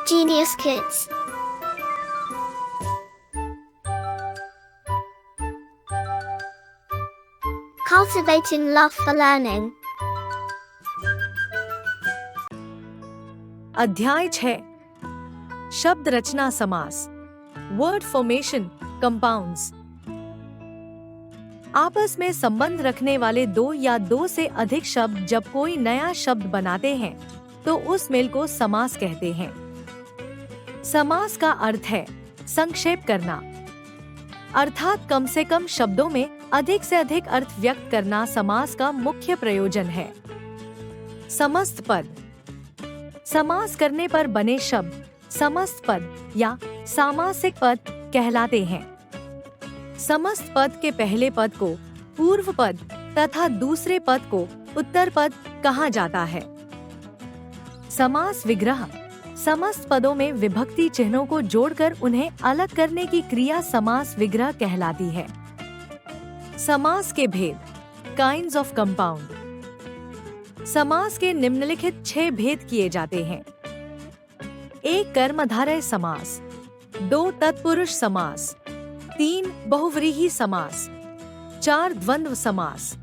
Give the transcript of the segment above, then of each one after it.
Genius Kids. Cultivating love for learning. अध्याय 6 शब्द रचना समास वर्ड फॉर्मेशन कंपाउंड्स। आपस में संबंध रखने वाले दो या दो से अधिक शब्द जब कोई नया शब्द बनाते हैं तो उस मेल को समास कहते हैं। समास का अर्थ है संक्षेप करना, अर्थात कम से कम शब्दों में अधिक से अधिक अर्थ व्यक्त करना समास का मुख्य प्रयोजन है। समस्त पद समास करने पर बने शब्द समस्त पद या सामासिक पद कहलाते हैं। समस्त पद के पहले पद को पूर्व पद तथा दूसरे पद को उत्तर पद कहा जाता है। समास विग्रह समस्त पदों में विभक्ति चिन्हों को जोड़कर उन्हें अलग करने की क्रिया समास विग्रह कहलाती है। समास के भेद काइंड्स ऑफ कंपाउंड। समास के निम्नलिखित 6 भेद किए जाते हैं। 1 कर्मधारय समास, 2 तत्पुरुष समास, 3 बहुव्रीहि समास, 4 द्वंद्व समास,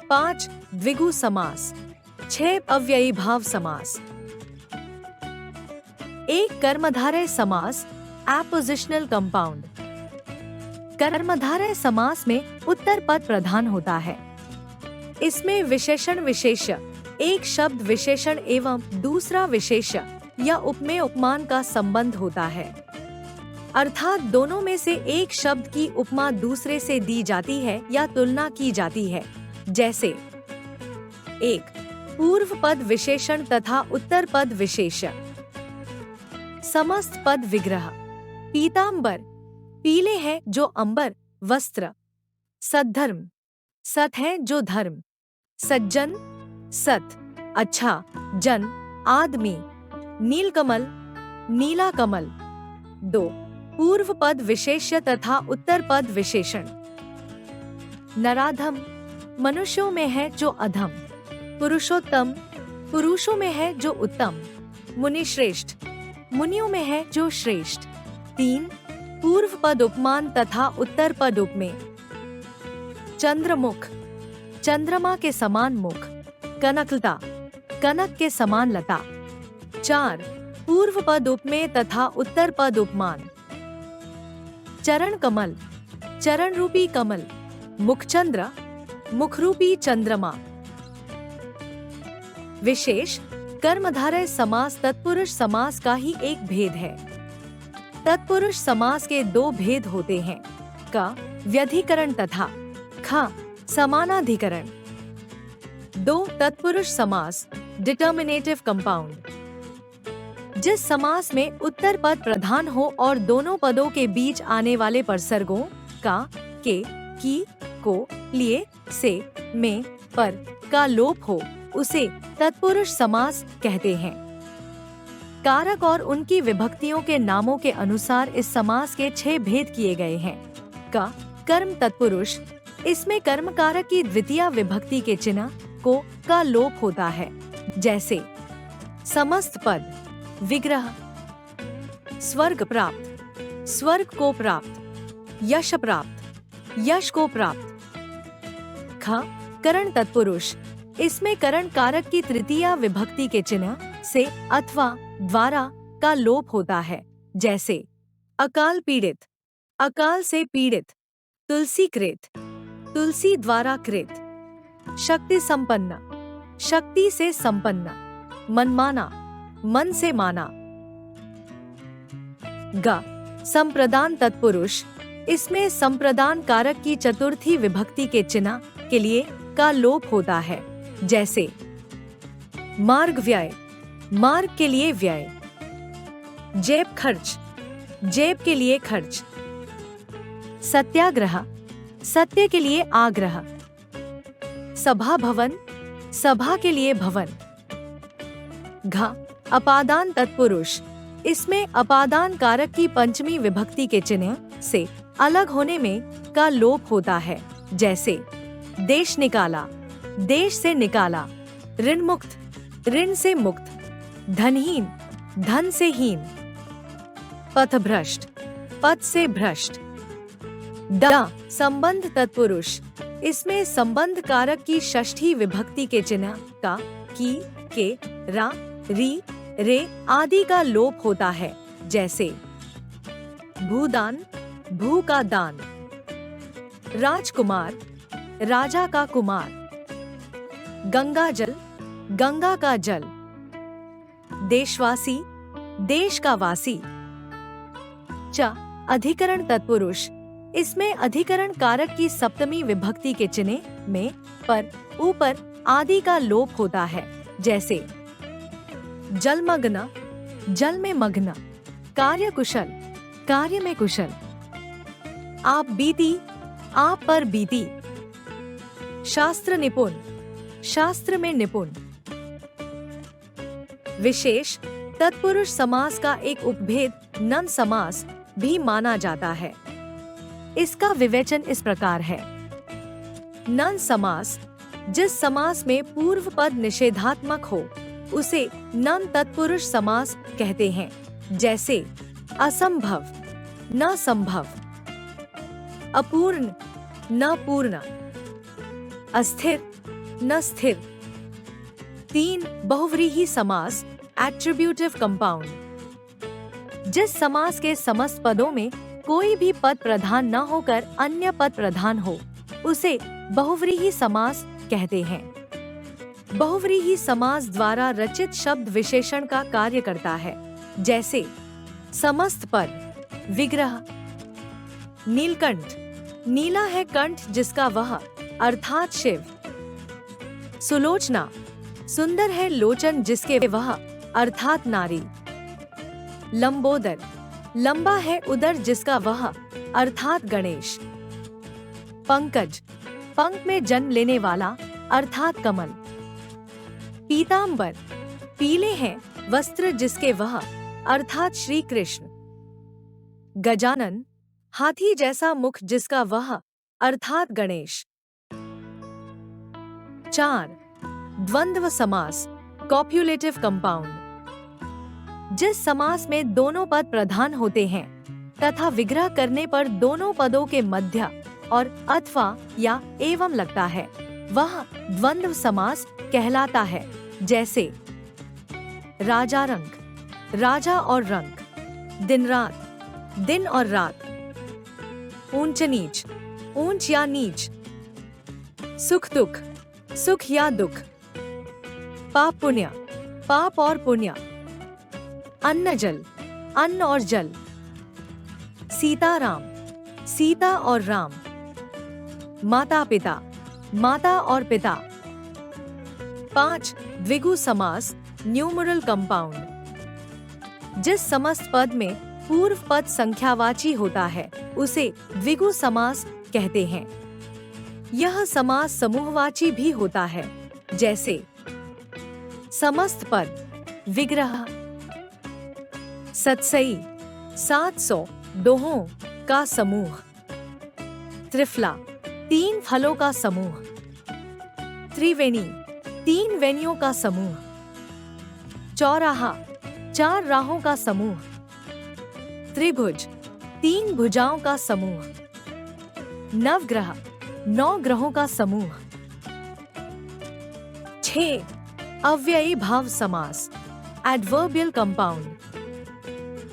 5 द्विगु समास, 6 अव्ययीभाव समास। 1 कर्मधारय समास एपोजिशनल कंपाउंड। कर्मधारय समास में उत्तर पद प्रधान होता है। इसमें विशेषण विशेष्य एक शब्द विशेषण एवं दूसरा विशेष्य या उपमेय उपमान का संबंध होता है, अर्थात दोनों में से एक शब्द की उपमा दूसरे से दी जाती है या तुलना की जाती है। जैसे 1 पूर्व पद विशेषण तथा उत्तर पद विशेष्य। समस्त पद विग्रह पीतांबर पीले है जो अंबर वस्त्र, सद्धर्म सत है जो धर्म, सज्जन सत अच्छा जन आदमी, नीलकमल नीला कमल। 2 पूर्व पद विशेष्य तथा उत्तर पद विशेषण। नराधम मनुष्यों में है जो अधम, पुरुषोत्तम पुरुषों में है जो उत्तम, मुनिश्रेष्ठ मुनियों में है जो श्रेष्ठ। 3 पूर्व पद उपमान तथा उत्तर पद उपमेय। चंद्रमुख चंद्रमा के समान मुख, कनकलता कनक के समान लता। 4 पूर्व पद उपमेय तथा उत्तर पद उपमान। चरण कमल चरण रूपी कमल, मुखचंद्र मुखरूपी चंद्रमा। विशेष कर्मधारय समास तत्पुरुष समास का ही एक भेद है। तत्पुरुष समास के 2 भेद होते हैं, क व्यधिकरण तथा ख समानाधिकरण। 2 तत्पुरुष समास डिटर्मिनेटिव कंपाउंड। जिस समास में उत्तर पद प्रधान हो और दोनों पदों के बीच आने वाले परसर्गों का, के, की, को, लिए, से, में, पर का लोप हो उसे तत्पुरुष समास कहते हैं। कारक और उनकी विभक्तियों के नामों के अनुसार इस समास के 6 भेद किए गए हैं। क कर्म तत्पुरुष, इसमें कर्म कारक की द्वितीय विभक्ति के चिन्ह को का लोप होता है। जैसे समस्त पद विग्रह स्वर्ग प्राप्त स्वर्ग को प्राप्त, यश प्राप्त यश को प्राप्त। ख करण तत्पुरुष, इसमें करण कारक की तृतीय विभक्ति के चिन्ह से अथवा द्वारा का लोप होता है। जैसे अकाल पीड़ित अकाल से पीड़ित, तुलसी कृत तुलसी द्वारा कृत। शक्ति संपन्न शक्ति से संपन्न, मनमाना मन से माना। ग संप्रदान तत्पुरुष, इसमें संप्रदान कारक की चतुर्थी विभक्ति के चिन्ह के लिए का लोप होता है। जैसे मार्ग व्यय मार्ग के लिए व्यय। जेब खर्च जेब के लिए खर्च। सत्याग्रह सत्य के लिए आग्रह। सभा भवन सभा के लिए भवन। घ अपादान तत्पुरुष, इसमें अपादान कारक की पंचमी विभक्ति के चिन्ह से अलग होने में का लोप होता है। जैसे देश निकाला देश से निकाला, ऋण मुक्त ऋण से मुक्त, धनहीन धन से हीन। पथभ्रष्ट, पथ से भ्रष्ट। ड, संबंध तत्पुरुष, इसमें संबंध कारक की षष्ठी विभक्ति के चिन्ह का, की, के, रा, री, रे आदि का लोप होता है, जैसे भूदान, भू का दान। राजकुमार, राजा का कुमार। गंगा जल, गंगा का जल। देशवासी, देश का वासी। च, अधिकरण तत्पुरुष, इसमें अधिकरण कारक की सप्तमी विभक्ति के चिन्ह में, पर, ऊपर आदि का लोप होता है, जैसे जलमग्न, जल में मग्न। कार्य कुशल, कार्य में कुशल। आप बीती, आप पर बीती। शास्त्र निपुण, शास्त्र में निपुण। विशेष तत्पुरुष समास का एक उपभेद नन समास भी माना जाता है। इसका विवेचन इस प्रकार है। नन समास, जिस समास में पूर्व पद निषेधात्मक हो उसे नन तत्पुरुष समास कहते हैं, जैसे असंभव, न संभव। अपूर्ण, न पूर्ण। अस्थिर, न स्थिर। 3, बहुव्रीहि समास, एट्रीब्यूटिव कंपाउंड, जिस समास के समस्त पदों में कोई भी पद प्रधान न होकर अन्य पद प्रधान हो उसे बहुव्रीहि समास कहते हैं। बहुव्रीहि समास द्वारा रचित शब्द विशेषण का कार्य करता है, जैसे समस्त पद, विग्रह। नीलकंठ, नीला है कंठ जिसका वह, अर्थात शिव। सुलोचना, सुंदर है लोचन जिसके वह, अर्थात नारी। लंबोदर, लंबा है उदर जिसका वह, अर्थात गणेश। पंकज, पंख में जन्म लेने वाला, अर्थात कमल। पीतांबर, पीले हैं वस्त्र जिसके वह, अर्थात श्री कृष्ण। गजानन, हाथी जैसा मुख जिसका वह, अर्थात गणेश। 4, द्वंद्व समास, कॉप्युलेटिव कंपाउंड, जिस समास में दोनों पद प्रधान होते हैं तथा विग्रह करने पर दोनों पदों के मध्य और अथवा या एवं लगता है वह द्वंद्व समास कहलाता है, जैसे राजा रंक, राजा और रंक। दिन रात, दिन और रात। ऊंच नीच, ऊंच या नीच। सुख दुख, सुख या दुख। पाप पुण्य, पाप और पुण्य। अन्न जल, अन्न और जल। सीता राम, सीता और राम। माता पिता, माता और पिता। 5, द्विगु समास, न्यूमरल कंपाउंड, जिस समस्त पद में पूर्व पद संख्यावाची होता है उसे द्विगु समास कहते हैं। यह समास समूहवाची भी होता है, जैसे समस्त पद, विग्रह। सतसई, 700 दोहों का समूह। त्रिफला, 3 फलों का समूह। त्रिवेणी, 3 वेणियों का समूह। चौराहा, 4 राहों का समूह। त्रिभुज, 3 भुजाओं का समूह। नवग्रह, 9 ग्रहों का समूह। 6, अव्ययी भाव समास, एडवर्बियल कंपाउंड,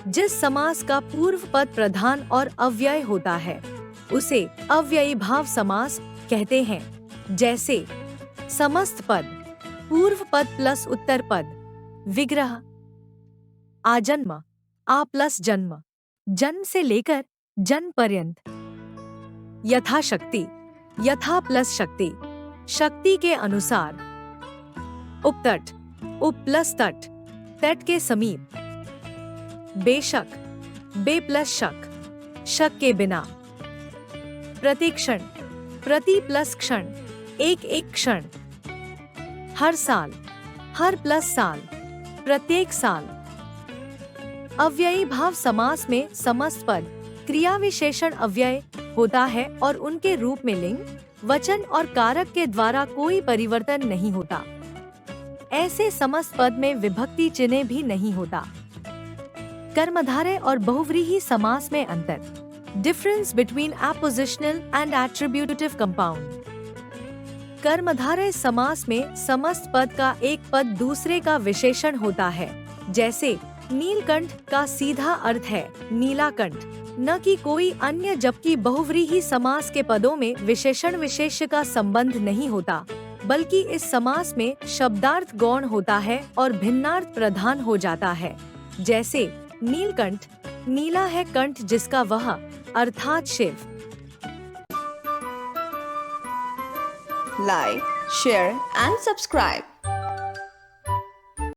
जिस समास का पूर्व पद प्रधान और अव्यय होता है उसे अव्ययी भाव समास कहते हैं, जैसे समस्त पद, पूर्व पद प्लस उत्तर पद। विग्रह। आजन्म, आ प्लस जन्म, जन्म से लेकर जन्म पर्यंत। यथाशक्ति, यथा प्लस शक्ति, शक्ति के अनुसार। उपतट, उप प्लस तट, तट के समीप। बेशक, बे प्लस शक, शक के बिना। प्रतिक्षण, प्रति प्लस क्षण, एक एक क्षण। हर साल, हर प्लस साल, प्रत्येक साल। अव्ययी भाव समास में समस्त पद क्रिया विशेषण अव्यय होता है और उनके रूप में लिंग, वचन और कारक के द्वारा कोई परिवर्तन नहीं होता। ऐसे समस्त पद में विभक्ति चिन्ह भी नहीं होता। कर्मधारय और बहुव्रीहि समास में अंतर। Difference between appositional and attributive compound. कर्मधारय समास में समस्त पद का एक पद दूसरे का विशेषण होता है। जैसे नीलकंठ का सीधा अर्थ है नीलाकंठ, न कि कोई अन्य, जबकि बहुव्रीहि समास के पदों में विशेषण विशेष्य का संबंध नहीं होता, बल्कि इस समास में शब्दार्थ गौण होता है और भिन्नार्थ प्रधान हो जाता है। जैसे नीलकंठ, नीला है कंठ जिसका वह, अर्थात Shiv. Like, share and subscribe.